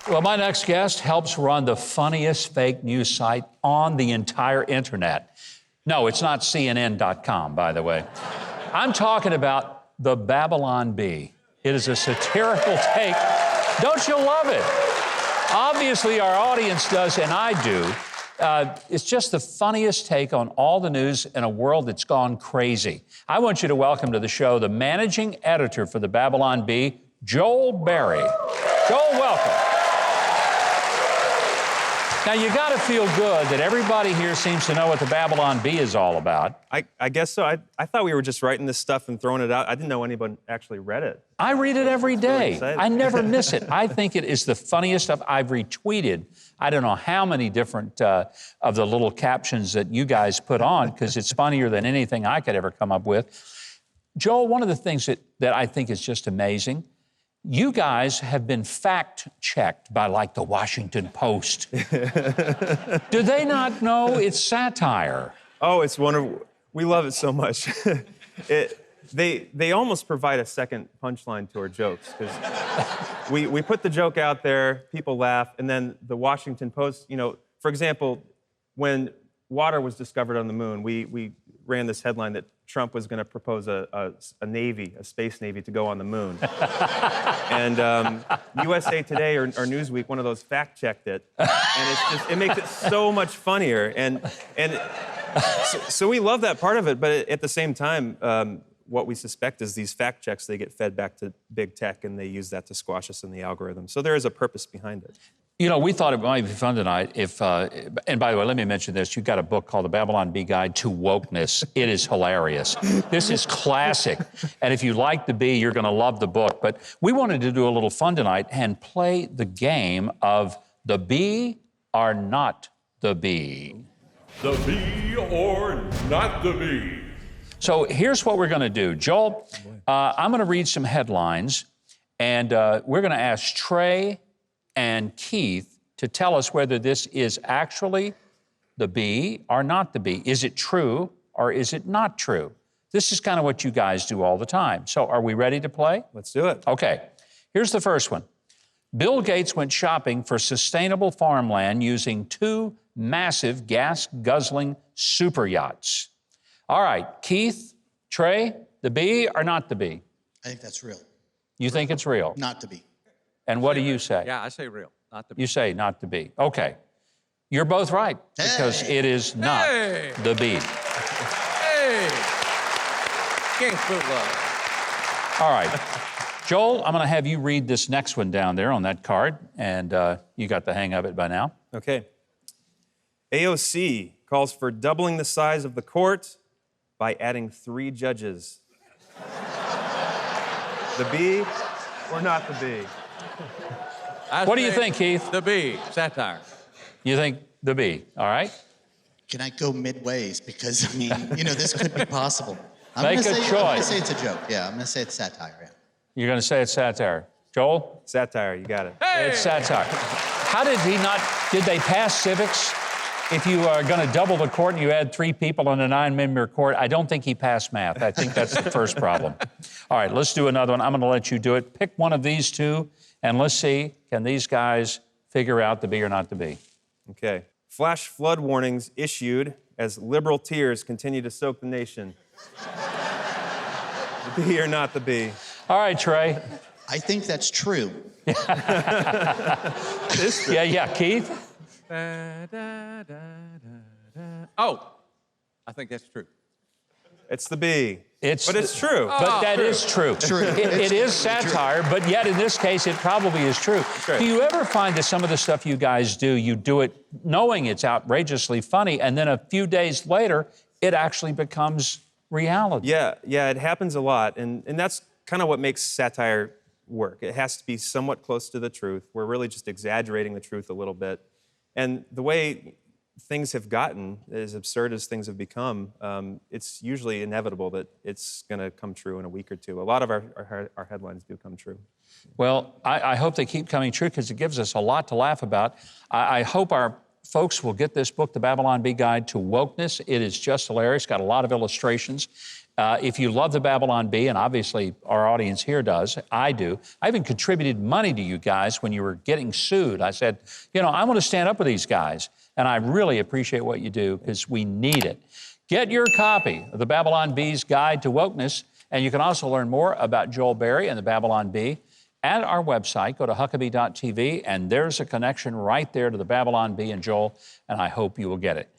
Well, my next guest helps run the funniest fake news site on the entire internet. No, it's not CNN.com, by the way. I'm talking about the Babylon Bee. It is a satirical take. Don't you love it? Obviously, our audience does, and I do. It's just the funniest take on all the news in a world that's gone crazy. I want you to welcome to the show the managing editor for the Babylon Bee, Joel Berry. Joel, welcome. Now, you got to feel good that everybody here seems to know what the Babylon Bee is all about. I guess so. I thought we were just writing this stuff and throwing it out. I didn't know anyone actually read it. I read it every day. Really I never miss it. I think it is the funniest stuff. I've retweeted I don't know how many different of the little captions that you guys put on, because it's funnier than anything I could ever come up with. Joel, one of the things that I think is just amazing, you guys have been fact-checked by, like, the Washington Post. Do they not know it's satire? Oh, it's wonderful. We love it so much. They almost provide a second punchline to our jokes, because we put the joke out there, people laugh, and then the Washington Post, you know, for example, when water was discovered on the moon, we ran this headline that Trump was going to propose a space navy to go on the moon. And USA Today or Newsweek, one of those fact-checked it, and it makes it so much funnier. And so we love that part of it, but at the same time, what we suspect is these fact checks, they get fed back to big tech, and they use that to squash us in the algorithm. So there is a purpose behind it. You know, we thought it might be fun tonight if, and by the way, let me mention this. You've got a book called The Babylon Bee Guide to Wokeness. It is hilarious. This is classic. And if you like the bee, you're going to love the book. But we wanted to do a little fun tonight and play the game of the bee or not the bee. The bee or not the bee. So here's what we're going to do. Joel, I'm going to read some headlines, and we're going to ask Trey and Keith to tell us whether this is actually the bee or not the bee. Is it true or is it not true? This is kind of what you guys do all the time. So are we ready to play? Let's do it. Okay. Here's the first one. Bill Gates went shopping for sustainable farmland using 2 massive gas-guzzling super yachts. All right, Keith, Trey, the bee or not the bee? I think that's real. You think it's real? Not to be. And what do you say? Yeah, I say real, not the bee. You say not the bee. Okay. You're both right, because it is not the bee. Hey! Can't put love. All right. Joel, I'm going to have you read this next one down there on that card, and you got the hang of it by now. Okay. AOC calls for doubling the size of the court by adding 3 judges. The bee or not the bee? What do you think, Keith? The bee, satire. You think the bee, all right? Can I go midways? Because, I mean, you know, this could be possible. Make a choice. I'm going to say it's a joke. Yeah, I'm going to say it's satire. Yeah. You're going to say it's satire. Joel? Satire, you got it. Hey! It's satire. How did they pass civics? If you are going to double the court and you add 3 people on a 9-member court, I don't think he passed math. I think that's the first problem. All right, let's do another one. I'm going to let you do it. Pick one of these 2, and let's see, can these guys figure out the bee or not the bee? Okay. Flash flood warnings issued as liberal tears continue to soak the nation. The bee or not the bee? All right, Trey. I think that's true. It is true. Yeah, Keith? Oh, I think that's true. It's the bee. But it's true. But that is true. It is satire, but yet in this case, it probably is true. Right. Do you ever find that some of the stuff you guys do, you do it knowing it's outrageously funny, and then a few days later, it actually becomes reality? Yeah, it happens a lot, and that's kind of what makes satire work. It has to be somewhat close to the truth. We're really just exaggerating the truth a little bit. And the way things have gotten, as absurd as things have become, it's usually inevitable that it's going to come true in a week or 2. A lot of our headlines do come true. Well, I hope they keep coming true, because it gives us a lot to laugh about. I hope our folks will get this book, The Babylon Bee Guide to Wokeness. It is just hilarious. Got a lot of illustrations. If you love the Babylon Bee, and obviously our audience here does, I do. I even contributed money to you guys when you were getting sued. I said, you know, I want to stand up with these guys, and I really appreciate what you do because we need it. Get your copy of the Babylon Bee's Guide to Wokeness, and you can also learn more about Joel Berry and the Babylon Bee at our website. Go to Huckabee.tv, and there's a connection right there to the Babylon Bee and Joel, and I hope you will get it.